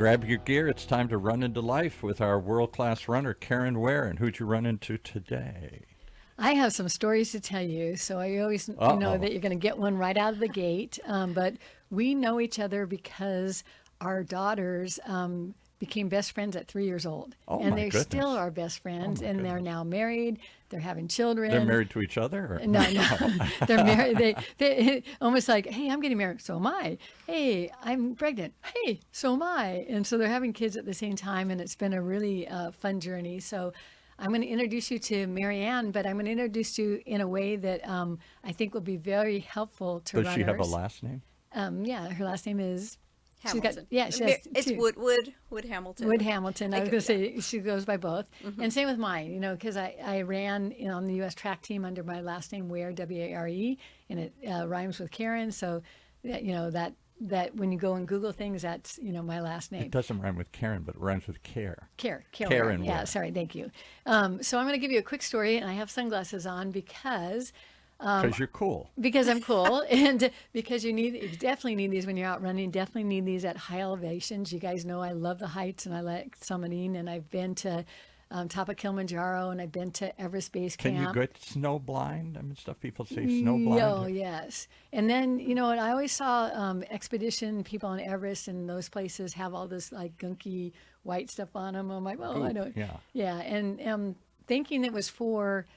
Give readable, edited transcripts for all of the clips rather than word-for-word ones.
grab your gear. It's time to run into life with our world-class runner, Caren Ware. And who'd you run into today? I have some stories to tell you, so I always know that you're going to get one right out of the gate. But we know each other because our daughters became best friends at 3 years old. Oh, and my they goodness. still are best friends, Oh, my and they're goodness. now married. They're having children. They're married to each other? Or? No. They're married. They almost like, hey, I'm getting married. So am I. Hey, I'm pregnant. Hey, so am I. And so they're having kids at the same time, and it's been a really fun journey. So I'm going to introduce you to Marianne, but I'm going to introduce you in a way that I think will be very helpful to Does runners. she have a last name? Yeah, her last name is Hamilton. she has It's two. Wood Hamilton. Wood Hamilton. I was going to yeah. say she goes by both. And same with mine, because I ran on the U.S. track team under my last name, Ware, W-A-R-E, and it rhymes with Caren. So, that when you go and Google things, that's, my last name. It doesn't rhyme with Karen, but it rhymes with care. Caren Ware. Yeah, sorry, thank you. So I'm going to give you a quick story, and I have sunglasses on because You're cool. because I'm cool, and because you definitely need these when you're out running. Definitely need these at high elevations. You guys know I love the heights, and I like summiting, and I've been to top of Kilimanjaro, and I've been to Everest Base Camp. Can you get snow blind? I mean, stuff people say snow blind. Oh, yes. And then, what I always saw expedition people on Everest and those places have all this like gunky white stuff on them. I'm like, well, Goop, I don't. yeah. Yeah. And thinking it was for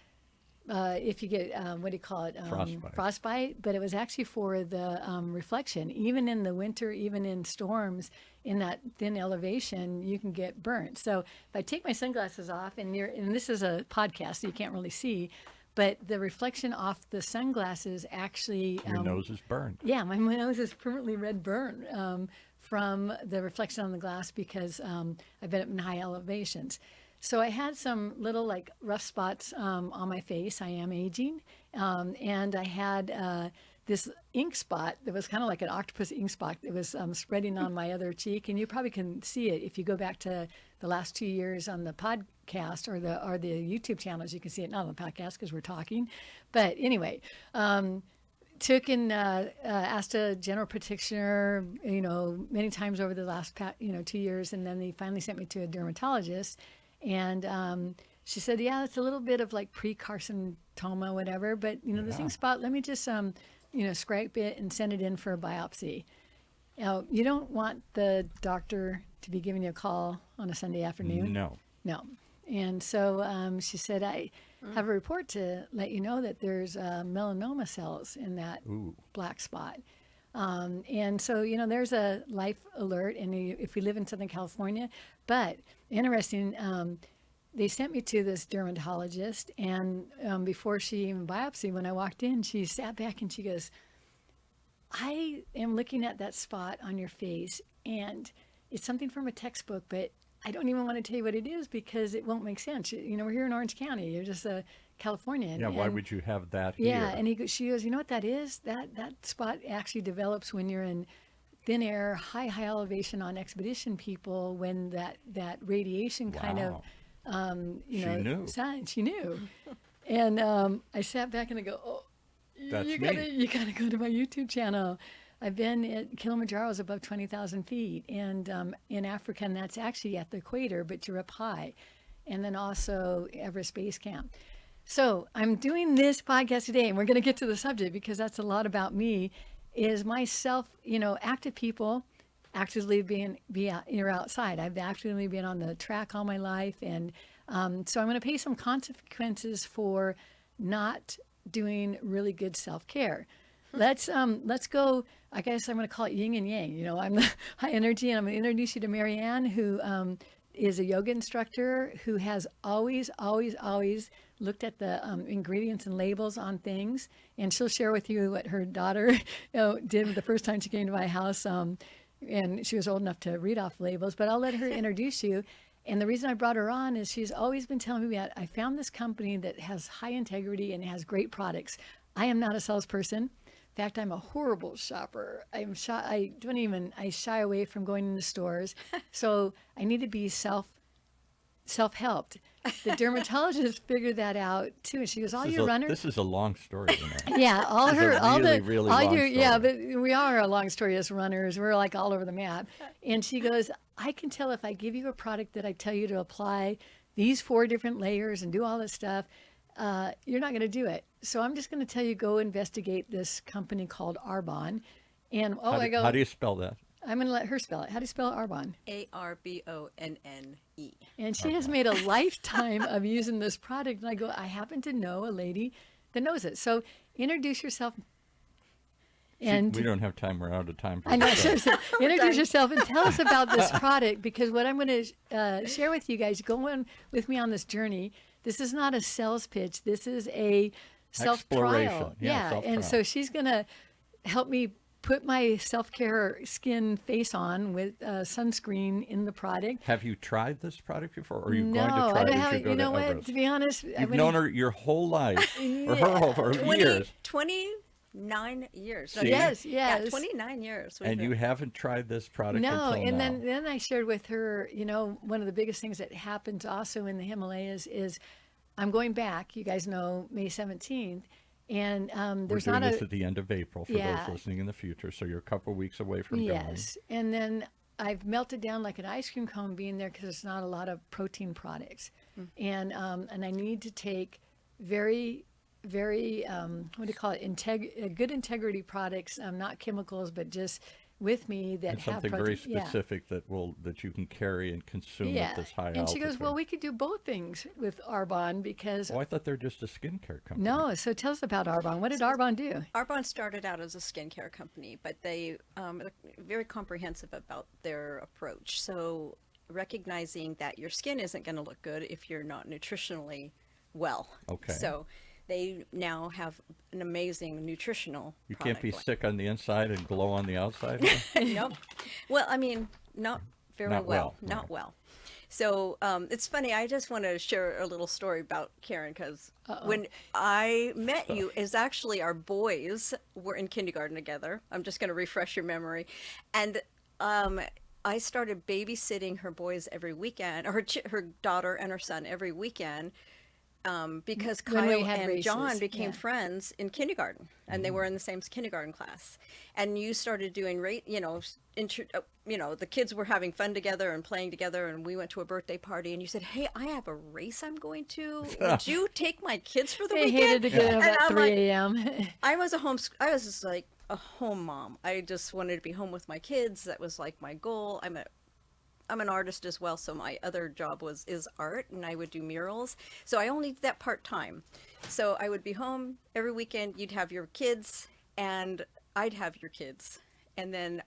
if you get, what do you call it? Frostbite. But it was actually for the reflection. Even in the winter, even in storms, in that thin elevation, you can get burnt. So if I take my sunglasses off, and this is a podcast, so you can't really see, but the reflection off the sunglasses actually... Your nose is burned. Yeah, my nose is permanently red burn from the reflection on the glass because I've been up in high elevations. So I had some little like rough spots on my face. I am aging. And I had this ink spot that was kind of like an octopus ink spot that was spreading on my other cheek. And you probably can see it if you go back to the last 2 years on the podcast or the YouTube channels. You can see it, not on the podcast because we're talking. But anyway, took and asked a general practitioner, many times over the last 2 years. And then they finally sent me to a dermatologist. And she said, yeah, it's a little bit of like pre-carcinoma, whatever. But, this ink spot, let me just, scrape it and send it in for a biopsy. Now, you don't want the doctor to be giving you a call on a Sunday afternoon. No. And so she said, I have a report to let you know that there's melanoma cells in that black spot. And so, there's a life alert, and if we live in Southern California, but interesting, they sent me to this dermatologist, and before she even biopsied, when I walked in, she sat back and she goes, I am looking at that spot on your face, and it's something from a textbook, but I don't even want to tell you what it is because it won't make sense. We're here in Orange County. You're just a Californian. Yeah, why would you have that here? Yeah, and she goes, you know what that is? That spot actually develops when you're in thin air, high elevation on expedition people, when that radiation kind of, She knew. She knew. And I sat back and I go, oh, you gotta go to my YouTube channel. I've been at Kilimanjaro's above 20,000 feet, and in Africa, and that's actually at the equator, but you're up high. And then also Everest Base Camp. So I'm doing this podcast today, and we're going to get to the subject because that's a lot about me, is myself, active people actively you're outside. I've actively been on the track all my life. And so I'm going to pay some consequences for not doing really good self-care. Let's go. I guess I'm going to call it yin and yang. I'm the high energy, and I'm going to introduce you to Marianne, who is a yoga instructor who has always looked at the ingredients and labels on things. And she'll share with you what her daughter did the first time she came to my house. And she was old enough to read off labels, but I'll let her introduce you. And the reason I brought her on is she's always been telling me that I found this company that has high integrity and has great products. I am not a salesperson. In fact, I'm a horrible shopper. I shy away from going into stores. So I need to be self-helped. the dermatologist figured that out too. And she goes, all your runners. This is a long story. Yeah, all This is her, a all really, the, really all long your, yeah, but story. we are a long story as runners. We're like all over the map. And she goes, I can tell if I give you a product that I tell you to apply these 4 different layers and do all this stuff, you're not going to do it. So I'm just going to tell you, go investigate this company called Arbonne. And How do you spell that? I'm going to let her spell it. How do you spell Arbonne? Arbonne. And she has made a lifetime of using this product. And I go, I happen to know a lady that knows it. So introduce yourself. And we don't have time. We're out of time. For I know. this So, show. introduce yourself and tell us about this product, because what I'm going to share with you guys, go on with me on this journey. This is not a sales pitch. This is a self-trial. Exploration. Yeah, And self-trial. so she's going to help me put my self-care skin face on with sunscreen in the product. Have you tried this product before? Or are you No, going to try I it don't as have. you go You to know what? Everest? To be honest, You've known her your whole life, or her whole for years, 29 years. See? Yes, Yeah, yes. 29 years. we've and been- you haven't tried this product No, until and now. then I shared with her, one of the biggest things that happens also in the Himalayas is I'm going back. You guys know May 17th, and We're there's doing not this a at the end of April for Yeah. those listening in the future. So you're a couple weeks away from yes, and then I've melted down like an ice cream cone being there because there's not a lot of protein products, and I need to take very what do you call it, good integrity products, not chemicals, but just with me that and have something protein. very specific that you can carry and consume Yeah. at this high And altitude. she goes, well, we could do both things with Arbonne because Oh, I thought they're just a skincare company. no. So tell us about Arbonne. What did Arbonne do? Arbonne started out as a skincare company, but they are very comprehensive about their approach. So recognizing that your skin isn't going to look good if you're not nutritionally well. Okay. So they now have an amazing nutritional You can't be product sick on the inside and glow on the outside. line. Nope. Well, I mean, not very Not well, Not no. well. So it's funny. I just want to share a little story about Caren because when I met you, is actually our boys were in kindergarten together. I'm just going to refresh your memory, and I started babysitting her boys every weekend, or her daughter and her son every weekend. Because When we Kyle had and races, John became yeah. friends in kindergarten, and they were in the same kindergarten class. And you started doing the kids were having fun together and playing together, and we went to a birthday party. And you said, "Hey, I have a race I'm going to. Would you take my kids for the They weekend?" hated to get up And at I'm 3 like, a.m. I was just like a home mom. I just wanted to be home with my kids. That was like my goal. I'm an artist as well, so my other job is art, and I would do murals. So I only did that part-time. So I would be home every weekend. You'd have your kids, and I'd have your kids. And then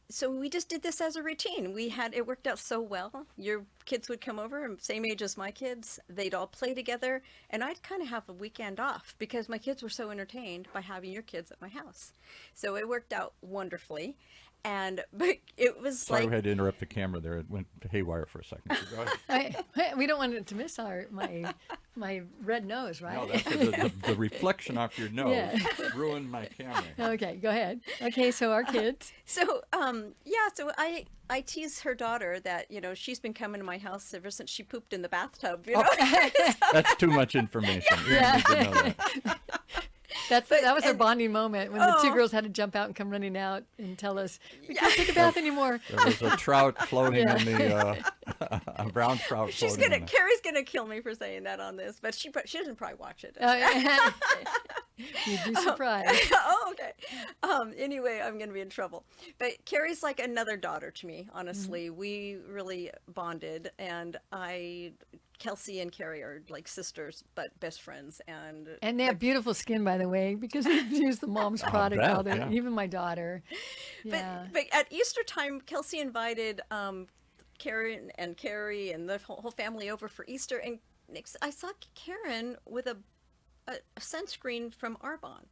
so we just did this as a routine. It worked out so well. Your kids would come over, same age as my kids. They'd all play together, and I'd kind of have a weekend off because my kids were so entertained by having your kids at my house. So it worked out wonderfully. But it was Sorry, like, we had to interrupt the camera there. It went haywire for a second. So go ahead. We don't want it to miss my red nose, right? No, that's the reflection off your nose Yeah. ruined my camera. Okay, go ahead. Okay, so our kids. so so I tease her daughter that, she's been coming to my house ever since she pooped in the bathtub, That's too much information. You Yeah. don't need to know that. That was our bonding moment when the two Oh. girls had to jump out and come running out and tell us we can't take a bath anymore. There was a trout floating Yeah. in the a brown trout floating. in the- Carrie's gonna kill me for saying that on this, but she doesn't probably watch it. You'd be surprised. Oh, okay. Anyway, I'm gonna be in trouble. But Carrie's like another daughter to me, honestly. We really bonded, and Kelsey and Carrie are like sisters, but best friends. And they have beautiful skin, by the way, because we've used the mom's product. bet, All the, yeah. Even my daughter. Yeah. But at Easter time, Kelsey invited Caren and Carrie and the whole family over for Easter, and I saw Caren with a sunscreen from Arbonne,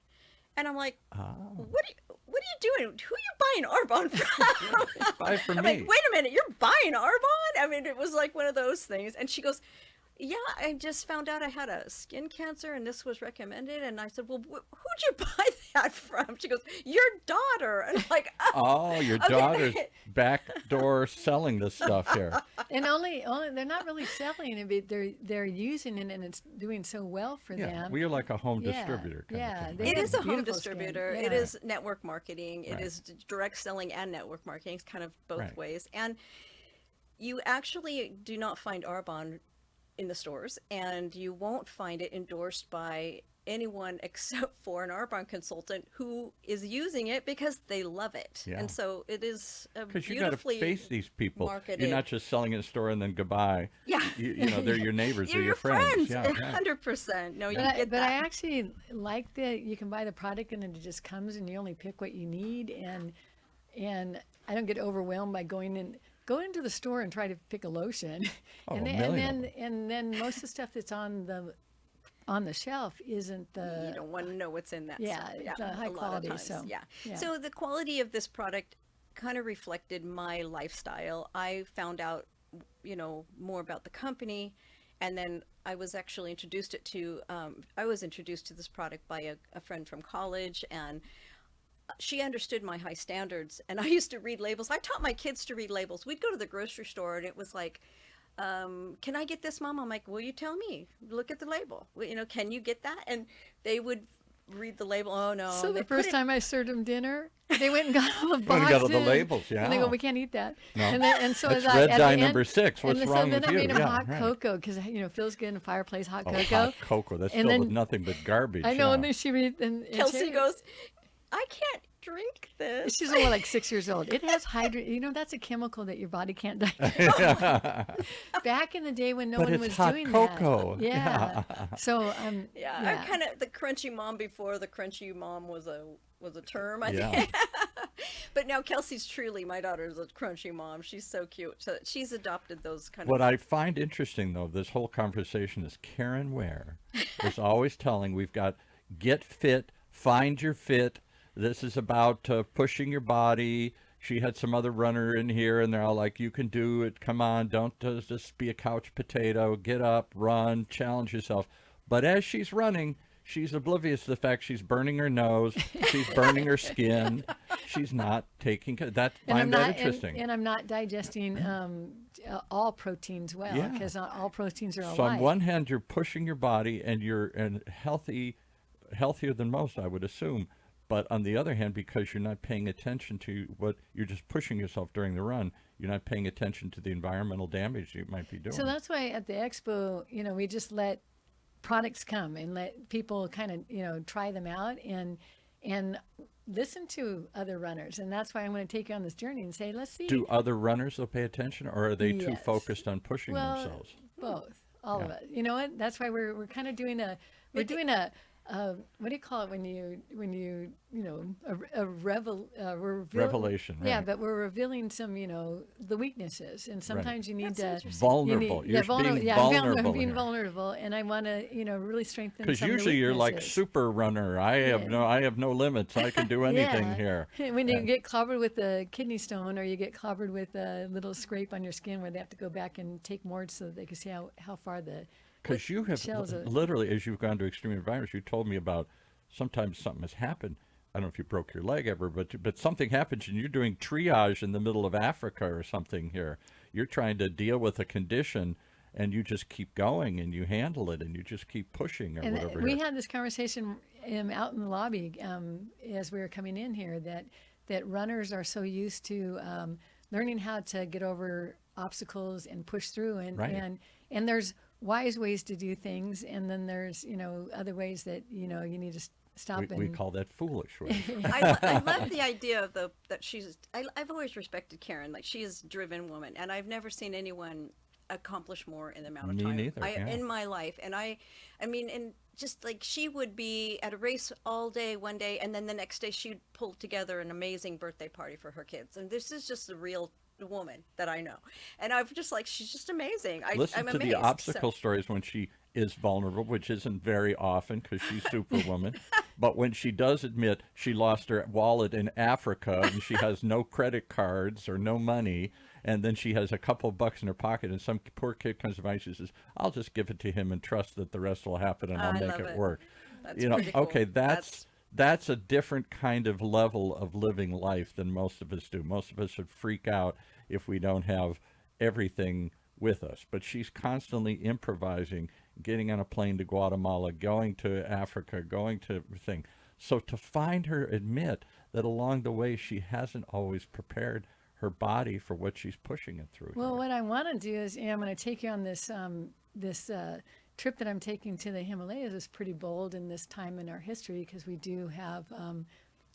and I'm like, what are you doing? Who are you buying Arbonne from? Buy it from I'm me. like, wait a minute, you're buying Arbonne? I mean, it was like one of those things. And she goes, Yeah, I just found out I had a skin cancer and this was recommended. And I said, well, who'd you buy that from? She goes, your daughter. And I'm like, Oh, your daughter's okay. backdoor selling this stuff here. And only they're not really selling it, but they're using it, and it's doing so well for Yeah, them. we are like a home Yeah, distributor kind yeah, of thing. they Right? It is a home beautiful skin. distributor. Yeah. It is network marketing. It Right. is direct selling and network marketing. It's kind of both Right. ways. And you actually do not find Arbonne in the stores, and you won't find it endorsed by anyone except for an Arbonne consultant who is using it because they love it. Yeah. And so it is a Because you got to beautifully face these people. marketed. You're not just selling in a store and then goodbye. Yeah. You know, they're your neighbors. You're they're your friends. Yeah, yeah. 100%. No, you But get but I that. actually like that you can buy the product and it just comes and you only pick what you need, and I don't get overwhelmed by going into the store and try to pick a lotion. Oh, and a then, million of and then most of the stuff that's on the shelf isn't the You don't want to know what's in that yeah, stuff. it's high a lot of quality, times, so, yeah. yeah. So the quality of this product kind of reflected my lifestyle. I found out, more about the company, and then I was actually introduced I was introduced to this product by a friend from college, and she understood my high standards, and I used to read labels. I taught my kids to read labels. We'd go to the grocery store and it was like, can I get this, Mom? I'm like, well, you tell me. Look at the label. Well, can you get that? And they would read the label. Oh no. So And they the put first it- time I served them dinner, they went and got all the Went boxes. and got all the labels, And they go, yeah. we can't eat that. No. And so That's at red the dye end- number 6. What's and wrong so with then you? I made them Yeah, hot right. cocoa because feels good in a fireplace. Hot Oh, cocoa. hot cocoa. That's And filled then- with nothing but garbage. I know, yeah. and then she read and Kelsey goes, I can't drink this. She's only like 6 years old. It has that's a chemical that your body can't digest. Back in the day when no But one it's was hot doing cocoa. that. Yeah. So Yeah, I'm kind of the crunchy mom before the crunchy mom was a term, I Yeah. think. But now Kelsey's truly, my daughter's a crunchy mom. She's so cute. So she's adopted those kind What of. I find interesting, though, this whole conversation is Caren Ware is always telling we've got get fit, find your fit. This is about pushing your body. She had some other runner in here, and they're all like, you can do it. Come on, don't just be a couch potato. Get up, run, challenge yourself. But as she's running, she's oblivious to the fact she's burning her nose. She's burning her skin. She's not taking that. Find that interesting. And I'm not digesting all proteins well Yeah. because not all proteins are alike. So on one hand, you're pushing your body, and you're healthier than most, I would assume. But on the other hand, because you're not paying attention to what you're just pushing yourself during the run, you're not paying attention to the environmental damage you might be doing. So that's why at the expo, we just let products come and let people kind of, try them out and listen to other runners. And that's why I'm going to take you on this journey and say, let's see. Do other runners though pay attention, or are they too Yes. focused on pushing Well, themselves? both, all of Yeah. it. You know what? That's why we're kind of doing a what do you call it when you Revelation, Yeah, right. but we're revealing some the weaknesses, and sometimes you need That's to interesting. Vulnerable. You need, You're being yeah, vulnerable I'm being here. vulnerable, and I want to really strengthen. Because some of the usually you're like weaknesses. super runner. I have no limits. I can do anything Yeah. here. When you get clobbered with a kidney stone, or you get clobbered with a little scrape on your skin where they have to go back and take more so that they can see how far the Because you have shells are- literally, as you've gone to extreme environments, you told me about sometimes something has happened. I don't know if you broke your leg ever, but something happens and you're doing triage in the middle of Africa or something here. You're trying to deal with a condition, and you just keep going and you handle it and you just keep pushing or And whatever. we here. had this conversation out in the lobby as we were coming in here that runners are so used to learning how to get over obstacles and push through, Right. and there's wise ways to do things, and then there's other ways that you need to stop we call that foolish. Right? I love the idea of that she's. I've always respected Caren. Like, she is a driven woman, and I've never seen anyone accomplish more in the amount of Me time neither, yeah. in my life. And I mean, and just like she would be at a race all day one day, and then the next day she'd pull together an amazing birthday party for her kids. And this is just the real woman that I know, and I've just like, she's just amazing. Listen I'm to amazed. the obstacle stories when she is vulnerable, which isn't very often because she's Superwoman. But when she does admit she lost her wallet in Africa and she has no credit cards or no money, and then she has a couple of bucks in her pocket, and some poor kid comes by and she says, I'll just give it to him and trust that the rest will happen and I'll I make love it it. work. That's You know, pretty cool. okay, that's a different kind of level of living life than most of us do. Most of us would freak out if we don't have everything with us. But she's constantly improvising, getting on a plane to Guatemala, going to Africa, going to everything. So to find her admit that along the way she hasn't always prepared her body for what she's pushing it through. Well, here. what I want to do is, I'm going to take you on this trip that I'm taking to the Himalayas. Is pretty bold in this time in our history because we do have,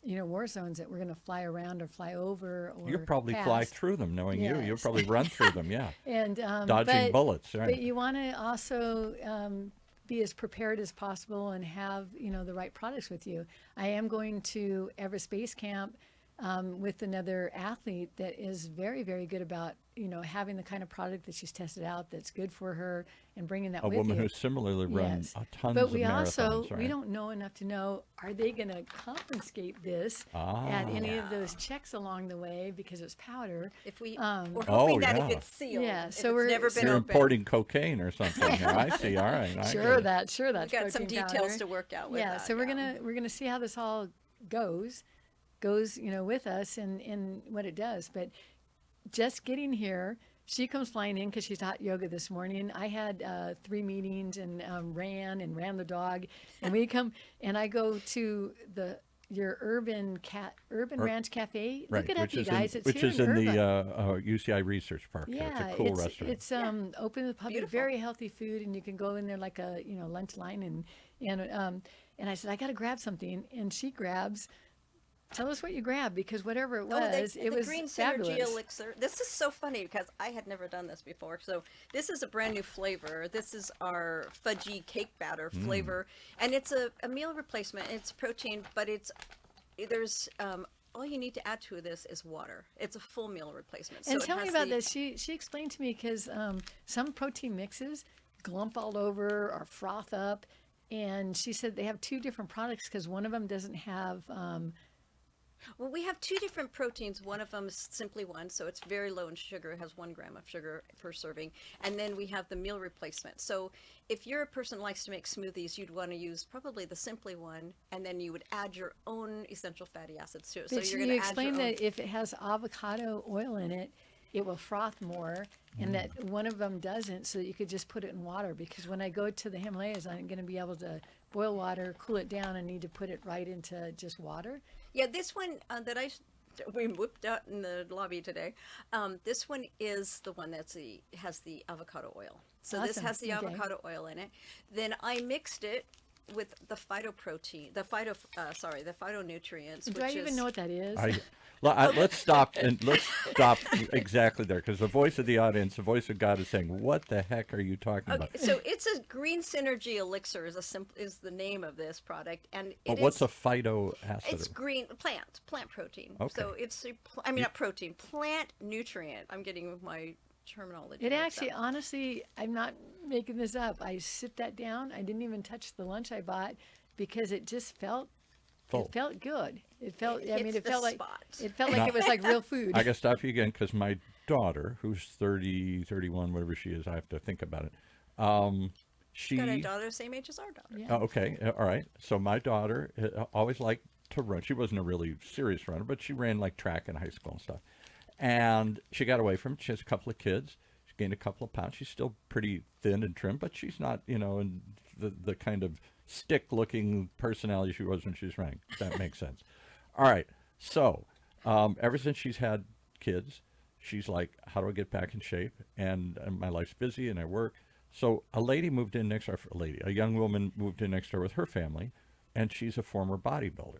war zones that we're going to fly around or fly over or You'll probably fly past. through them, knowing you. You'll Yes. probably run through them, yeah. And Dodging bullets, right? But you want to also be as prepared as possible and have the right products with you. I am going to Everest Base Camp with another athlete that is very, very good about having the kind of product that she's tested out that's good for her and bringing that A with woman you. who's similarly run Yes. tons But of we also marathons, right? we don't know enough to know, are they going to confiscate this at any of those checks along the way because it's powder? If we, Um, we're Oh, hoping that if yeah. it's sealed, Yeah, if so it's we're- never so been You're opened. importing cocaine or something here. I see. All right. I Sure, get it. that's We protein got some details powder. to work out with Yeah, that. so we're gonna see how this all goes with us and what it does. But just getting here, she comes flying in because she taught yoga this morning. I had 3 meetings and ran the dog, and we come and I go to your Urban Ranch Cafe. Right, Look it up, which you is guys. in, It's which here is in in the Irvine. UCI Research Park. There. Yeah, It's a cool restaurant. It's open to the public, Beautiful. very healthy food, and you can go in there like a lunch line and I said I got to grab something, and she grabs. Tell us what you grabbed because whatever it was, it the was green fabulous. synergy elixir. This is so funny because I had never done this before. So this is a brand new flavor. This is our fudgy cake batter flavor, and it's a meal replacement. It's protein, but there's all you need to add to this is water. It's a full meal replacement. So And it tell me has about the- this. She explained to me because some protein mixes glump all over or froth up, and she said they have 2 different products because one of them doesn't have. Well, we have 2 different proteins. One of them is simply one, so it's very low in sugar. It has 1 gram of sugar per serving. And then we have the meal replacement. So if you're a person who likes to make smoothies, you'd want to use probably the simply one, and then you would add your own essential fatty acids to it. So But you're you going to add explained your own. that if it has avocado oil in it, it will froth more, and that one of them doesn't, so that you could just put it in water. Because when I go to the Himalayas, I'm going to be able to boil water, cool it down, and need to put it right into just water. Yeah, this one we whipped out in the lobby today. This one is the one has the avocado oil. So this Awesome. has the Okay. avocado oil in it. Then I mixed it with the phytoprotein, the phytonutrients. Do I even know what that is? Let's stop exactly there because the voice of the audience, the voice of God, is saying, "What the heck are you talking about?" Okay, so it's a green synergy elixir is the name of this product, and What's a phytoacid? It's green plant protein. Okay. So it's not protein, plant nutrient. I'm getting my terminology. It mixed actually, up. honestly, I'm not making this up. I sit that down. I didn't even touch the lunch I bought because it just felt. Full. It felt good. It felt. It I mean, hits it the felt like spot. it felt like it was like real food. I got to stop you again because my daughter, who's 30, 31, whatever she is, I have to think about it. She Got a daughter the same age as our daughter. Yeah. Oh, okay. All right. So my daughter always liked to run. She wasn't a really serious runner, but she ran like track in high school and stuff. And she got away from it. She has a couple of kids. She gained a couple of pounds. She's still pretty thin and trim, but she's not, in the kind of stick-looking personality she was when she was running. If that makes sense. All right. So ever since she's had kids, she's like, how do I get back in shape? And my life's busy and I work. So a young woman moved in next door with her family, and she's a former bodybuilder.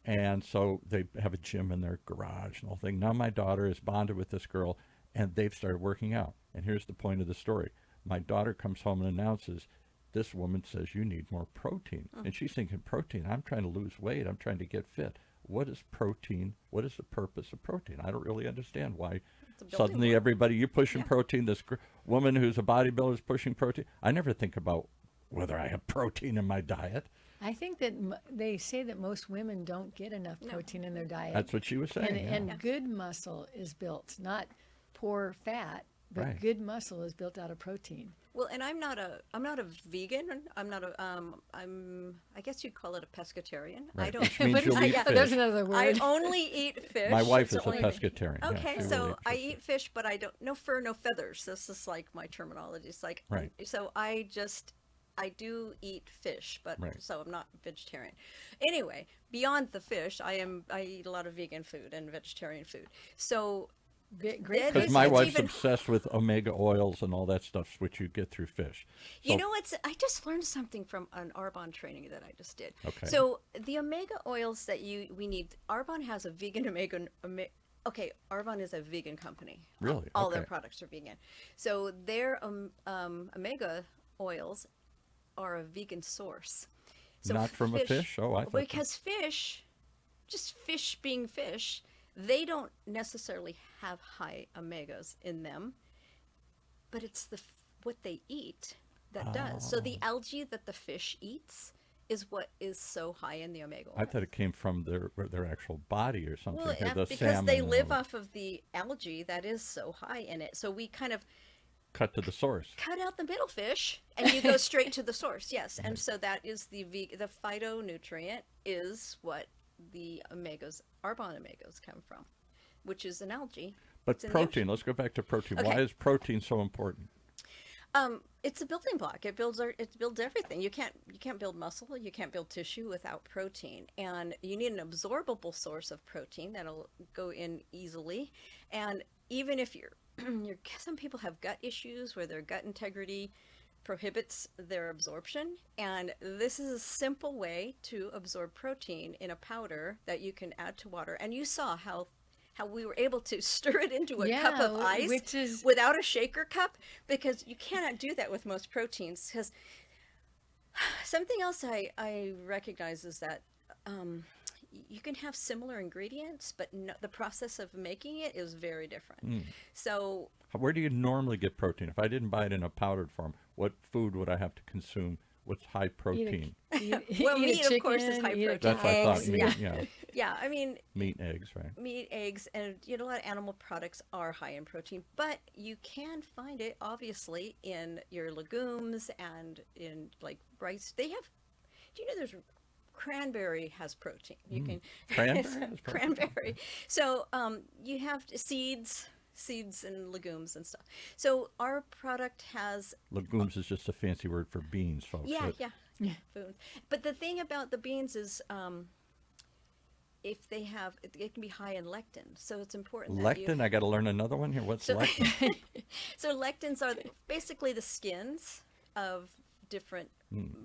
And so they have a gym in their garage and the whole thing. Now my daughter is bonded with this girl, and they've started working out. And here's the point of the story. My daughter comes home and announces, this woman says you need more protein. And she's thinking, protein? I'm trying to lose weight. I'm trying to get fit. What is protein? What is the purpose of protein? I don't really understand why building suddenly everybody, you're pushing protein. This woman who's a bodybuilder is pushing protein. I never think about whether I have protein in my diet. I think that they say that most women don't get enough protein in their diet. That's what she was saying. and yeah. good muscle is built, not poor fat, but Right. good muscle is built out of protein. Well, and I'm not a vegan. I'm not a I guess you'd call it a pescatarian. I Right, don't. which means you'll eat yeah, fish. There's another word. I only eat fish. My wife It's is a only- pescatarian. Yeah, Okay, she will so eat I fish. eat fish, but I don't. No fur, no feathers. This is like my terminology. It's like Right. So I do eat fish, but Right. so I'm not vegetarian. Anyway, beyond the fish, I eat a lot of vegan food and vegetarian food. So Great. That Because is- my it's wife's even- obsessed with omega oils and all that stuff, which you get through fish. You So- know what's? I just learned something from an Arbonne training that I just did. Okay. So the omega oils that we need, Arbonne has a vegan okay, Arbonne is a vegan company. Really? All their Okay. products are vegan. So their omega oils are a vegan source. So Not from a fish? Oh, I thought that- because fish, just fish being fish, they don't necessarily have high omegas in them, but it's what they eat that does. So the algae that the fish eats is what is so high in the omega I oils. thought it came from their actual body or something. Well, Here, the because salmon they and live all off of the algae that is so high in it. So we kind of that. Cut to the source. cut out the middle fish and you go straight to the source. Yes, and so that is the phytonutrient is what the omegas, Arbonne omegas, come from, which is an algae. But It's in the protein, let's go back to protein. Why Okay. is protein so important? It's a building block. It builds everything. You can't build muscle, you can't build tissue without protein, and you need an absorbable source of protein that'll go in easily. And even if some people have gut issues where their gut integrity prohibits their absorption, and this is a simple way to absorb protein in a powder that you can add to water. And you saw how we were able to stir it into a cup of Yeah, ice which is- without a shaker cup, because you cannot do that with most proteins. Because something else I recognize is that you can have similar ingredients, but the process of making it is very different. So Where do you normally get protein? If I didn't buy it in a powdered form, what food would I have to consume? What's high protein? Well, meat, of course, is high protein. That's what I thought. Eggs, Meat, yeah. yeah. yeah, I mean, Meat, eggs, right? meat, eggs, and a lot of animal products are high in protein, but you can find it obviously in your legumes and in like rice. Do you know there's cranberry has protein? You can Cranberry has protein. cranberry. So you have seeds and legumes and stuff. So our product has Legumes is just a fancy word for beans, folks. yeah, But yeah. Food. But the thing about the beans is, if they have, it can be high in lectin. So it's important that Lectin, I got to learn another one here. What's lectin? So lectins are basically the skins of different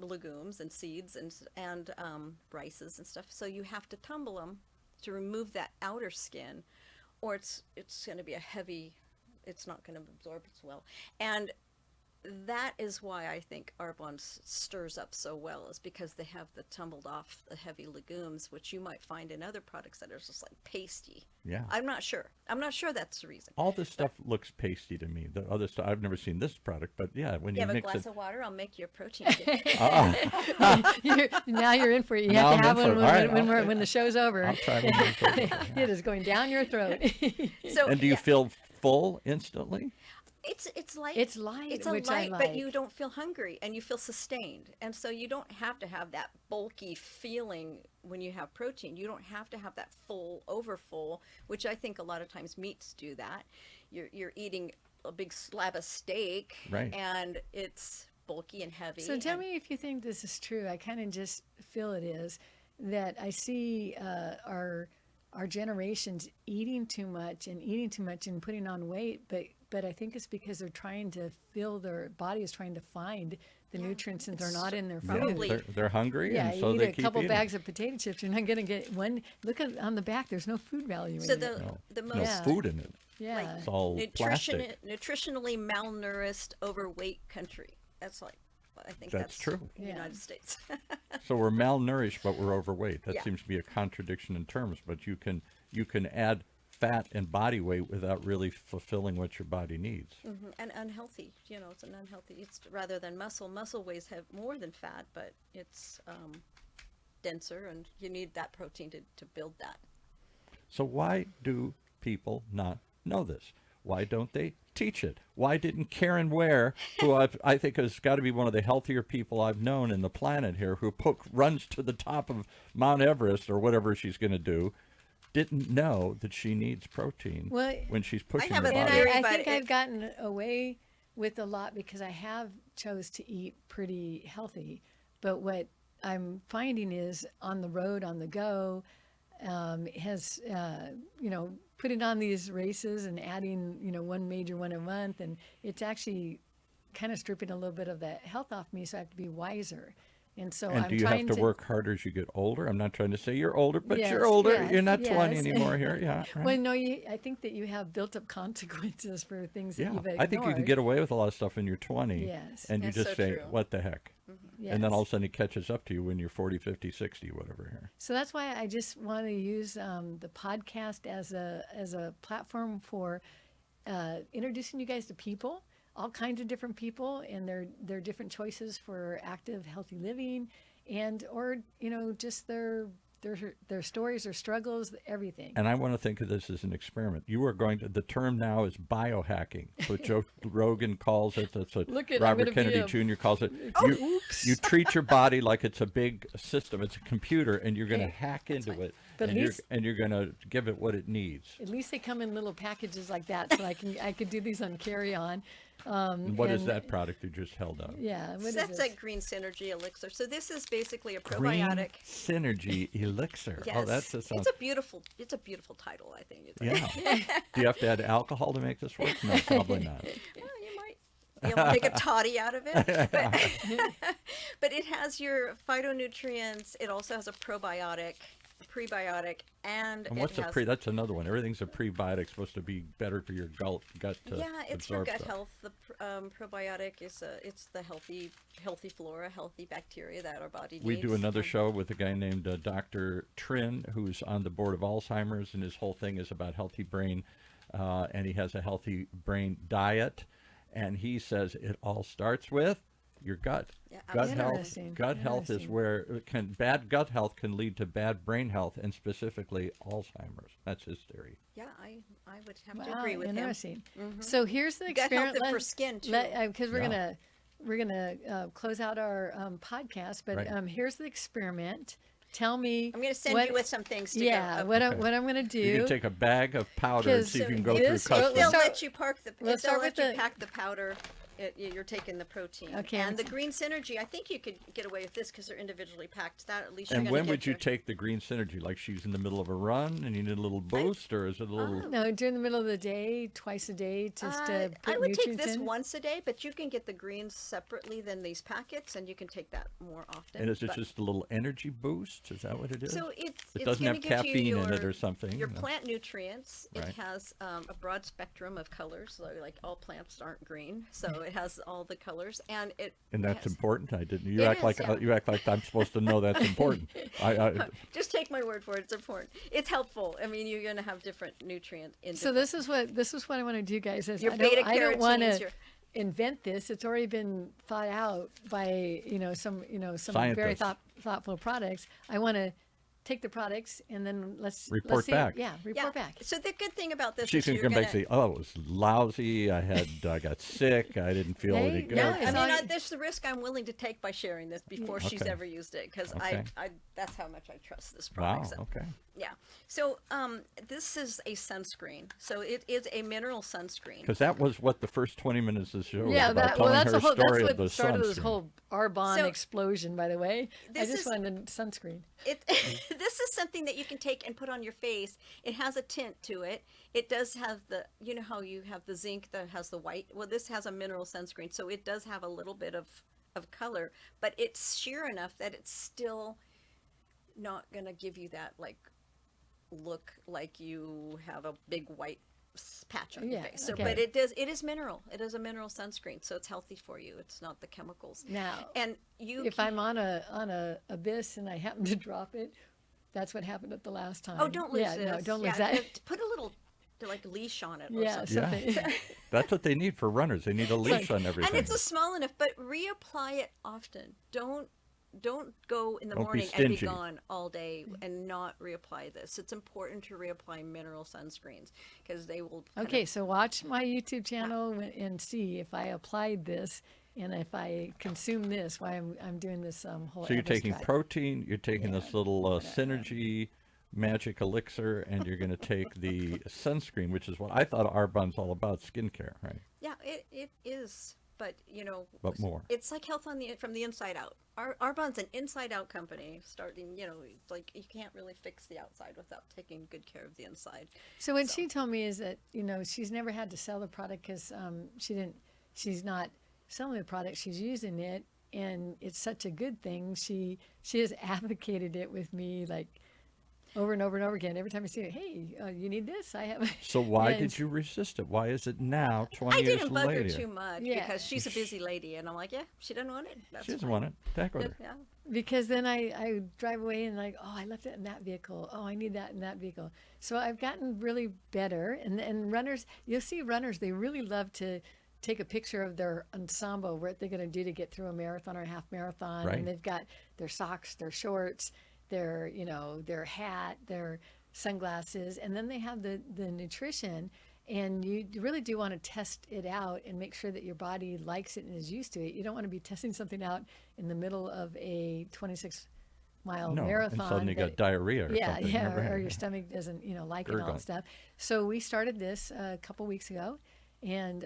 legumes and seeds and rices and stuff. So you have to tumble them to remove that outer skin, or it's going to be it's not going to absorb as well. And that is why I think Arbonne stirs up so well, is because they have the tumbled off the heavy legumes, which you might find in other products that are just like pasty. Yeah. I'm not sure that's the reason. All this stuff looks pasty to me. The other stuff, I've never seen this product, but yeah, when You you have a mix glass it. of water, I'll make you a protein shake. Now you're in for it. You Now have to I'm have in one for it. All right, when the show's over. I'll try one of those over there. It is going down your throat. So And do you yeah, feel full instantly? it's light. It's light, It's a which I light, but like. you don't feel hungry and you feel sustained. And so you don't have to have that bulky feeling when you have protein. You don't have to have that full, overfull, which I think a lot of times meats do that. You're eating a big slab of steak, Right. and it's bulky and heavy. So tell and- me if you think this is true. I kind of just feel it is, that I see our generations eating too much and putting on weight, but I think it's because they're trying to their body is trying to find the nutrients that they're not in their Yeah, food. Totally. they're hungry, Yeah, and so you they eat a keep couple eating. bags of potato chips, you're not going to get one. Look on the back, there's no food value So in it. the No most Yeah. food in it. Yeah. It's all plastic. nutritionally malnourished, overweight country. That's like, I think That's true. the Yeah. United States. So we're malnourished, but we're overweight. That Yeah. seems to be a contradiction in terms. But you can add fat and body weight without really fulfilling what your body needs. And unhealthy, it's an unhealthy. It's rather than muscle. Muscle weighs have more than fat, but it's denser, and you need that protein to build that. So why do people not know this? Why don't they teach it? Why didn't Caren Ware, who I think has got to be one of the healthier people I've known in the planet here, who runs to the top of Mount Everest or whatever she's going to do, didn't know that she needs protein when she's pushing her have a body? And theory, I but think I've gotten away with a lot because I have chose to eat pretty healthy. But what I'm finding is on the road, on the go, has, putting on these races and adding, one major one a month. And it's actually kind of stripping a little bit of the health off me. So I have to be wiser. And so And I'm do you trying have to work harder as you get older? I'm not trying to say you're older, but Yes, you're older. yes, You're not 20 yes. anymore here. Yeah. Right. Well, no, I think that you have built up consequences for things that Yeah, you've ignored. I think you can get away with a lot of stuff when you're 20. Yes. And you That's just so say, true. what the heck? Yes. And then all of a sudden it catches up to you when you're 40, 50, 60, whatever here. So that's why I just want to use the podcast as a platform for introducing you guys to people, all kinds of different people, and their different choices for active, healthy living, or just their stories, their struggles, everything. And I want to think of this as an experiment. You are going to, the term now is biohacking. That's what Joe Rogan calls it. That's what Look at- I'm Robert gonna be Kennedy Jr. calls it. Oh, You treat your body like it's a big system. It's a computer, and you're going to Okay, hack into it, But and at least- you're going to give it what it needs. At least they come in little packages like that, so I could do these on carry on. And what is that product you just held up? Yeah, what So is that's this? that green synergy elixir. So this is basically a Green probiotic. Synergy Elixir. Yes. Oh, that's it's sounds. a beautiful title, I think. It's Yeah. Do you have to add alcohol to make this work? No, probably not. Well, you might be able to make a toddy out of it. But it has your phytonutrients. It also has a probiotic, prebiotic, and And what's it has, that's another one. Everything's a prebiotic, supposed to be better for your gut to yeah, it's for absorb gut stuff. health. The probiotic is it's the healthy flora, healthy bacteria that our body needs. We do another show with a guy named Dr. Trin, who's on the board of Alzheimer's, and his whole thing is about healthy brain, and he has a healthy brain diet, and he says it all starts with your gut. Yeah, Gut health. Interesting. Gut health is Interesting. where bad gut health can lead to bad brain health, and specifically Alzheimer's. That's his theory. Yeah, I would have to Wow, agree with him. interesting. So here's the Gut experiment. health for skin too. Because Yeah. we're gonna close out our podcast, but Right. Here's the experiment. Tell me. I'm going to send what- you with some things to Yeah, go. what Okay. I'm gonna do. You can take a bag of powder and 'Cause see if you can go this- through well, customs. They'll start- let you park the. let's They'll start let with you the- pack the powder. You're taking the protein. Okay, And the let's- green synergy, I think you could get away with this because they're individually packed. That at least. And you're when gonna would get you your- take the green synergy? Like she's in the middle of a run and you need a little boost, or is it a little? No, during the middle of the day, twice a day, just to put I would take nutrients this in. once a day, but you can get the greens separately than these packets, and you can take that more often. And is it But- just a little energy boost? Is that what it is? So it it's doesn't gonna have give you caffeine in it your- or something. Your no. plant nutrients. Right. It has a broad spectrum of colors. So like all plants aren't green, so it has all the colors, and it. And that's has- important. I didn't. You It act is, like yeah. you act like I'm supposed to know that's important. Just take my word for it. It's important. It's helpful. I mean, you're going to have different nutrient in. So this is what I want to do, guys. Is Your I don't beta-carotenes, want to your- invent this. It's already been thought out by some very Scientists. thoughtful products. I want to take the products and then let's Report see, back. Yeah, report back. So the good thing about this She's is gonna you're come going back and say, "Oh, it was lousy. I got sick. I didn't feel Hey, any good." no, I It's mean, all- there's the risk I'm willing to take by sharing this before she's Okay. ever used it because Okay. I that's how much I trust this Wow. product. So, Okay. yeah. So this is a sunscreen. So it is a mineral sunscreen. Because that was what the first 20 minutes of the show was Yeah, about, that's telling the her whole. story That's of the what started this sunscreen. whole Arbonne So, explosion. By the way, I this just is- wanted sunscreen. It this is something that you can take and put on your face. It has a tint to it. It does have you know how you have the zinc that has the white. Well, this has a mineral sunscreen, so it does have a little bit of color, but it's sheer enough that it's still not gonna give you that like look like you have a big white patch on your Yeah, face. So, okay. but it is mineral. It is a mineral sunscreen, so it's healthy for you. It's not the chemicals. Now, And you if I'm on a abyss and I happen to drop it, that's what happened at the last time. Oh, don't lose yeah, this. No, don't Yeah, lose that. Put a little like leash on it or Yeah, something. Yeah. something. That's what they need for runners. They need a leash on everything. And it's a small enough, but reapply it often. Don't don't go in the Don't be morning and be stingy. gone all day and not reapply this. It's important to reapply mineral sunscreens because they will kind Okay, of, so watch my YouTube channel and see if I applied this and if I consume this, why I'm doing this whole So you're Everest taking diet. protein, you're taking Yeah, this little synergy magic elixir, and you're going to take the sunscreen, which is what I thought Arbonne's all about, skincare, right? yeah, it is. But But more. it's like health from the inside out. Arbonne's an inside out company. Starting, like you can't really fix the outside without taking good care of the inside. So what she told me is that she's never had to sell the product because she's not selling the product, she's using it, and it's such a good thing. She has advocated it with me like over and over and over again. Every time I see it, hey, you need this? I have. So why And did you resist it? Why is it now, 20 I years didn't bug her later? too much Yeah. because she's a busy lady, and I'm like, yeah, she doesn't want it. That's She doesn't fine. want it. Tack with her. Yeah. Because then I drive away and like, oh, I left it in that vehicle. Oh, I need that in that vehicle. So I've gotten really better. And runners, you'll see runners, they really love to take a picture of their ensemble, what they're going to do to get through a marathon or a half marathon. Right. And they've got their socks, their shorts, their, their hat, their sunglasses. And then they have the nutrition. And you really do want to test it out and make sure that your body likes it and is used to it. You don't want to be testing something out in the middle of a 26-mile No, marathon. and suddenly you got that- diarrhea or yeah, something. yeah, Never had or it. your stomach doesn't, like it and all Gurgling. that stuff. So we started this a couple weeks ago, and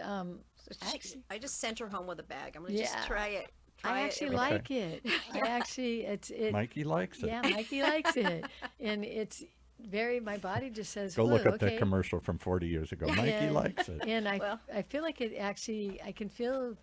I just sent her home with a bag. I'm gonna Yeah. just try it. I Try actually it. like it. I actually, it. Mikey likes it. Yeah, Mikey likes it, and it's my body just says, Go look "Whoa, up okay." that commercial from 40 years ago. Mikey And- likes it. And Well- I feel like it actually, I can feel,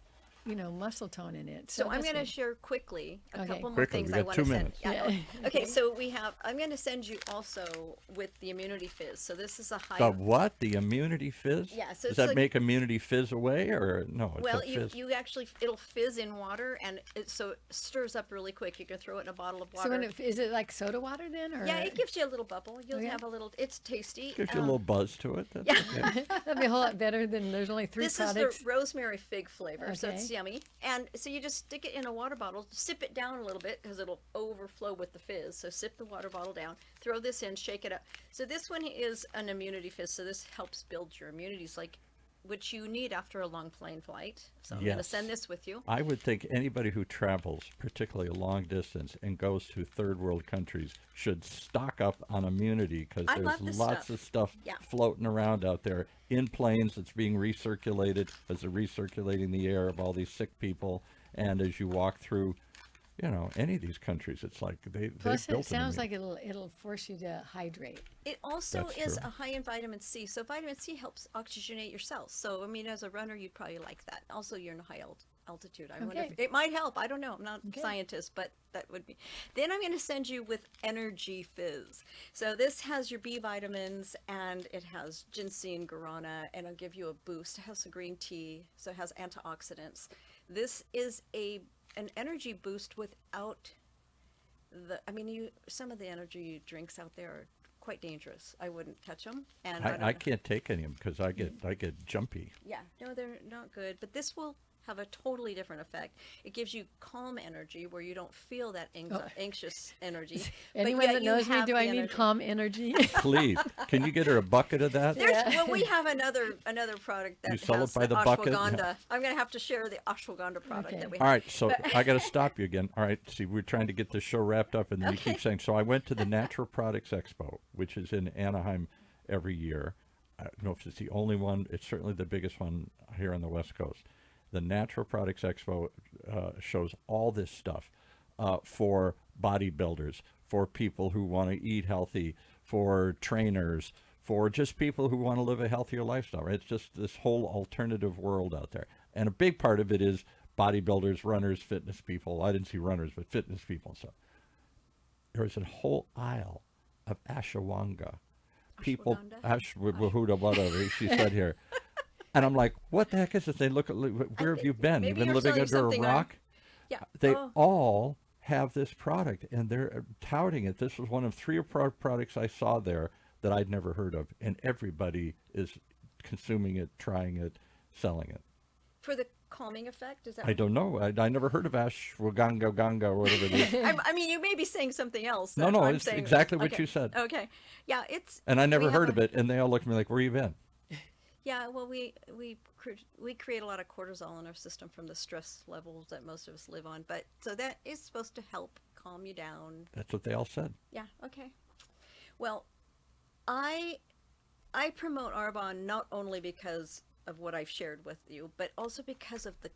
muscle tone in it. So I'm that's going to good. share quickly a Okay. couple more Quickly, things we I got want 2 to send. minutes. Yeah. Yeah. Okay, so I'm going to send you also with the Immunity Fizz. So this is a high. The what? The immunity fizz? Yeah, so Does it's that like- make immunity fizz away, or no? It's Well, a fizz. you actually, it'll fizz in water, and so it stirs up really quick. You can throw it in a bottle of water. So is it like soda water then, or Yeah, it gives you a little bubble. You'll yeah? have a little. It's tasty. Gives you a little buzz to it. That's okay. that'd be a whole lot better than there's only 3 This products. is the rosemary fig flavor, so it's Okay. yummy. And so you just stick it in a water bottle, sip it down a little bit because it'll overflow with the fizz. So sip the water bottle down, throw this in, shake it up. So this one is an immunity fizz. So this helps build your immunities, which you need after a long plane flight. So I'm going to Yes. send this with you. I would think anybody who travels, particularly a long distance, and goes to third world countries should stock up on immunity because I there's love this lots stuff. of stuff Yeah. floating around out there in planes that's being recirculated as they're recirculating the air of all these sick people. And as you walk through, any of these countries, it's like they Plus, built it sounds an like it'll force you to hydrate. It also That's is true. a high in vitamin C. So vitamin C helps oxygenate your cells. So, I mean, as a runner, you'd probably like that. Also, you're in a high altitude. I wonder if Okay. it might help. I don't know. I'm not a Okay. scientist, but that would be. Then I'm going to send you with Energy Fizz. So this has your B vitamins, and it has ginseng, guarana, and it'll give you a boost. It has some green tea, so it has antioxidants. This is an energy boost without some of the energy drinks out there are quite dangerous. I wouldn't touch them. And I can't take any of them because I get jumpy. Yeah, no, they're not good. But this will have a totally different effect. It gives you calm energy where you don't feel that anxious energy. but Anyone yet that you knows me, have do the I need energy. calm energy? Please, can you get her a bucket of that? Well, we have another product that You sell it has by the bucket? ashwagandha. I'm going to have to share the ashwagandha product Okay. that we All have. right, so I got to stop you again. All right, see, we're trying to get this show wrapped up, and then you keep saying. So I went to the Natural Products Expo, which is in Anaheim every year. I don't know if it's the only one. It's certainly the biggest one here on the West Coast. The Natural Products Expo shows all this stuff for bodybuilders, for people who want to eat healthy, for trainers, for just people who want to live a healthier lifestyle. Right? It's just this whole alternative world out there. And a big part of it is bodybuilders, runners, fitness people. I didn't see runners, but fitness people and stuff. There was a whole aisle of ashwagandha. People, Ashwagandha? whatever she said here. And I'm like, what the heck is this? They look at, where have you been? maybe You've been you're living selling under a something on- rock? Yeah. They Oh. all have this product, and they're touting it. This was one of 3 products I saw there that I'd never heard of, and everybody is consuming it, trying it, selling it. For the calming effect? Is that? I don't know. I never heard of ashwagandha ganga or whatever it is. I mean, you may be saying something else. No, that no, I'm it's saying. exactly what Okay. you said. Okay. Yeah, it's. And I never we have heard of it, and they all look at me like, where you been? Yeah, well, we create a lot of cortisol in our system from the stress levels that most of us live on. But so that is supposed to help calm you down. That's what they all said. Yeah. Okay. Well, I promote Arbonne not only because of what I've shared with you, but also because of the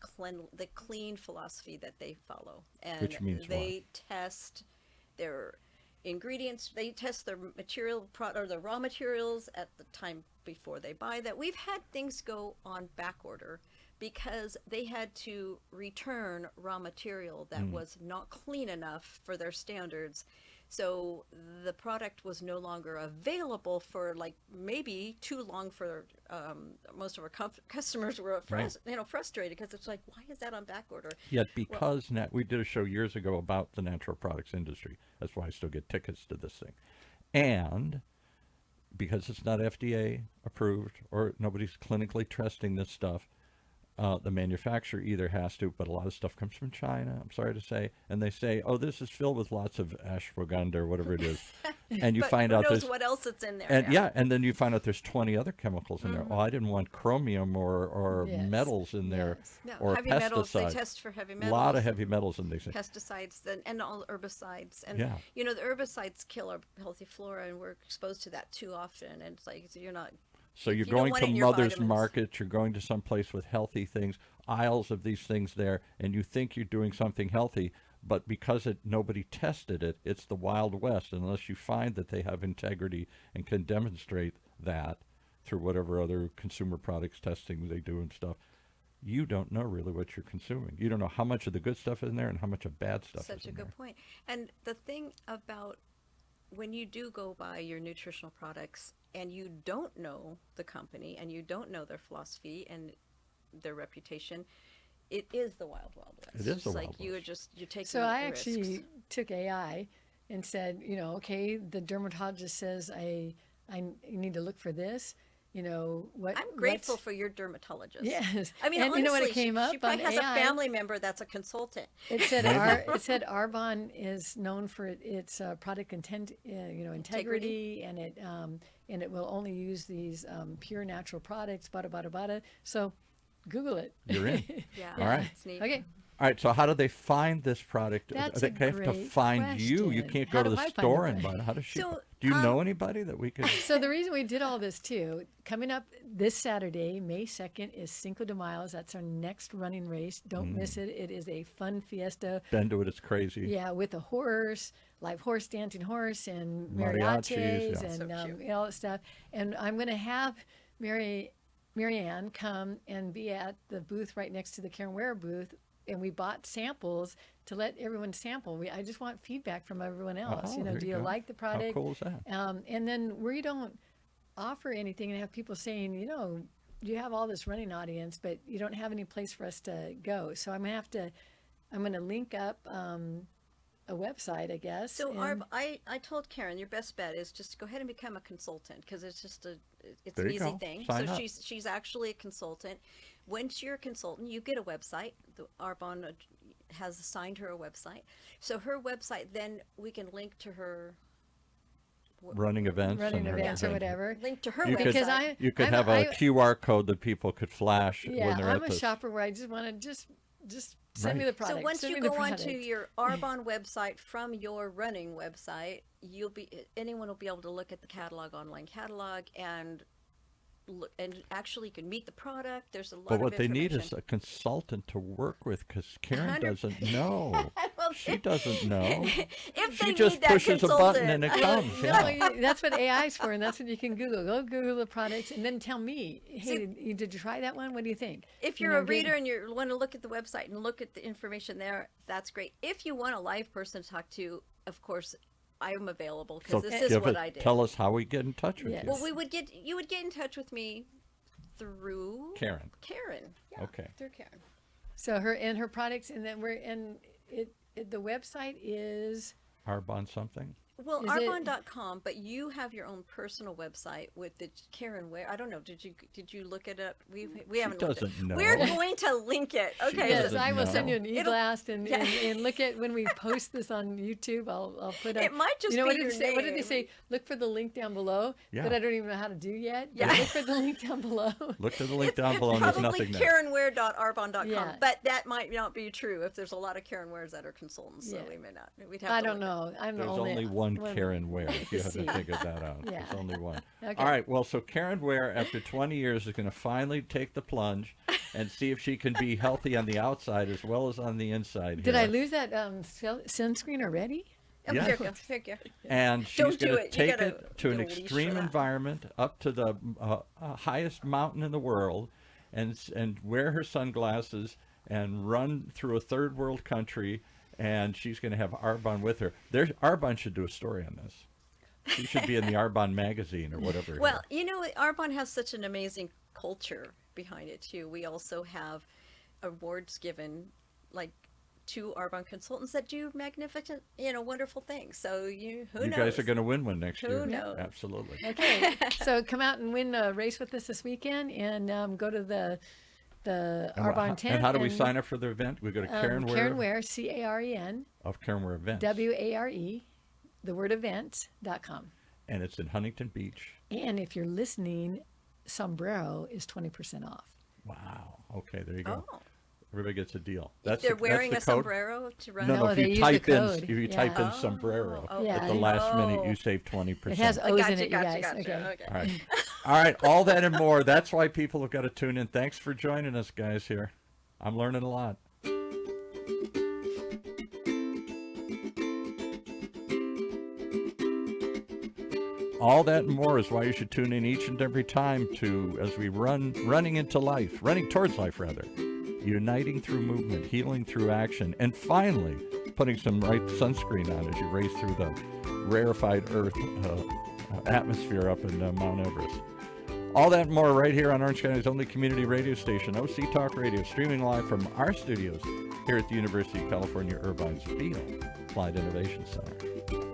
clean philosophy that they follow. And Which means they test their ingredients, they test their or the raw materials at the time before they buy that. We've had things go on back order because they had to return raw material that was not clean enough for their standards. So the product was no longer available for like maybe too long for most of our customers were frustrated because it's like, why is that on back order? Yet because we did a show years ago about the natural products industry. That's why I still get tickets to this thing. And because it's not FDA approved or nobody's clinically testing this stuff, the manufacturer either has to, but a lot of stuff comes from China, I'm sorry to say, and they say, oh, this is filled with lots of ashwagandha or whatever it is. And you But find who out knows there's what else it's in there. and and then you find out there's 20 other chemicals in there. Oh, I didn't want chromium or Yes. metals in there Yes. No, or heavy pesticides. metals, they test for heavy A metals. lot of heavy metals in these things. Pesticides and all herbicides. And, Yeah. you know, the herbicides kill our healthy flora, and we're exposed to that too often. And it's like, so you're not. So if you're you don't going want it to in your Mother's vitamins. Market, you're going to some place with healthy things, aisles of these things there, and you think you're doing something healthy, but because nobody tested it, it's the Wild West, unless you find that they have integrity and can demonstrate that through whatever other consumer products testing they do and stuff. You don't know really what you're consuming. You don't know how much of the good stuff is in there and how much of bad stuff Such is a in good there. point. And the thing about when you do go buy your nutritional products and you don't know the company and you don't know their philosophy and their reputation, it is the wild west. It is It's the like Wild you're West. you're taking So I risks. actually took AI and said, okay, the dermatologist says I need to look for this. What I'm grateful for your dermatologist. Yes. I mean, And honestly, you know what it came she up probably on has AI? a family member that's a consultant. It said Arbonne is known for its product integrity, and it will only use these pure natural products. Bada bada bada. So, Google it. You're in. Yeah. All right. It's neat. Okay. All right, so how do they find this product? That's They a have to great find you. You question. can't How go to do the I find store it? and buy it. How does she? So, Do you know anybody that we could? So the reason we did all this too, coming up this Saturday, May 2nd, is Cinco de Mayo. That's our next running race. Don't miss it. It is a fun fiesta. Been to it, it's crazy. Yeah, with a horse, live horse, dancing horse, and Mariachis, mariachis, yeah. and So cute. all that stuff. And I'm going to have Marianne come and be at the booth right next to the Caren Ware booth. And we bought samples to let everyone sample. I just want feedback from everyone else. Oh, there Do you you go. like the product? How cool is that? And then we don't offer anything and have people saying, you have all this running audience, but you don't have any place for us to go. So I'm going to link up a website, I guess. So and- I told Caren, your best bet is just go ahead and become a consultant because it's just it's There an you easy go. thing. Sign So up. she's actually a consultant. Once you're a consultant, you get a website. The Arbonne has assigned her a website. So her website, then we can link to her Running events. running and her events or thing. whatever. link to her You website. could, Because I- you could I'm- have a I- QR code that people could flash Yeah, when they're I'm at a this. shopper where I just want to just send me Right. the product. So once send you me the go onto product. your Arbonne website from your running website, anyone will be able to look at the catalog, online catalog, and look, and actually you can meet the product. There's a lot But of what they need is information. a consultant to work with because Caren 100 doesn't know. Well, She doesn't know. if She they just need that pushes a button and it consultant. comes. No, Yeah. that's what AI is for, and that's what you can Google. Go Google the products, and then tell me, hey, did you try that one? What do you think? If You you're know, a reader and you want to look at the website and look at the information there, that's great. If you want a live person to talk to, of course, I'm available So because this is give what it, I do. tell us how we get in touch with Yes. you. Well, you would get in touch with me through Caren. Caren. Yeah, Okay. through Caren. So her products, and then the website is Arbonne something? Well, Is it- Arbonne.com, but you have your own personal website with the Caren Ware. I don't know. Did you look it up? We haven't looked doesn't it. know. We're going to link it. Okay. Yes, doesn't I will know. send you an It'll- e-blast and, Yeah. and look at when we post this on YouTube. I'll put up. It might just you know be what did your it say? What did they name. say? Look for the link down below. Yeah. That I don't even know how to do yet. Yeah. But look for the link down below. Look to the link down below and there's Probably nothing there. KarenWare.arbonne.com, Yeah. but that might not be true if there's a lot of Caren Wares that are consultants. So Yeah. we may not. We'd have I to don't look know. I'm the There's only one Caren Ware. You have to see. figure that out. Yeah. There's only one. Okay. All right. Well, so Caren Ware, after 20 years, is going to finally take the plunge and see if she can be healthy on the outside as well as on the inside. Did here. I lose that sunscreen already? Oh, Yeah. here you go. Here you go. And she's Don't do going to it. You take gotta it to an get a leash for extreme that. environment, up to the highest mountain in the world, and wear her sunglasses and run through a third world country. And she's going to have Arbonne with her. Arbonne should do a story on this. She should be in the Arbonne magazine or whatever. Well, you know, Arbonne has such an amazing culture behind it too. We also have awards given, like, to Arbonne consultants that do magnificent, wonderful things. So who you knows? guys are going to win one next Who year. knows? Absolutely. Okay. So come out and win a race with us this weekend, and go to the Arbonne tent. And how do we sign up for the event? We go to Caren Ware Caren Ware, Caren, of Caren Ware Events. WARE, the word events.com. And it's in Huntington Beach. And if you're listening, sombrero is 20% off. Wow. Okay, there you go. Oh, Everybody gets a deal. if they're wearing that's a the code. sombrero to run. No, No, if they you use the type in code. if you Yeah. type in sombrero Oh, Yeah. at the last minute, you Oh. save 20%. It has I O's gotcha, in it, you gotcha, guys. gotcha. Okay. All right. All right, all that and more. That's why people have got to tune in. Thanks for joining us, guys, here. I'm learning a lot. All that and more is why you should tune in each and every time as we running into life, running towards life rather, uniting through movement, healing through action, and finally putting some right sunscreen on as you race through the rarefied earth atmosphere up in Mount Everest. All that and more right here on Orange County's only community radio station, OC Talk Radio, streaming live from our studios here at the University of California, Irvine's Field Applied Innovation Center.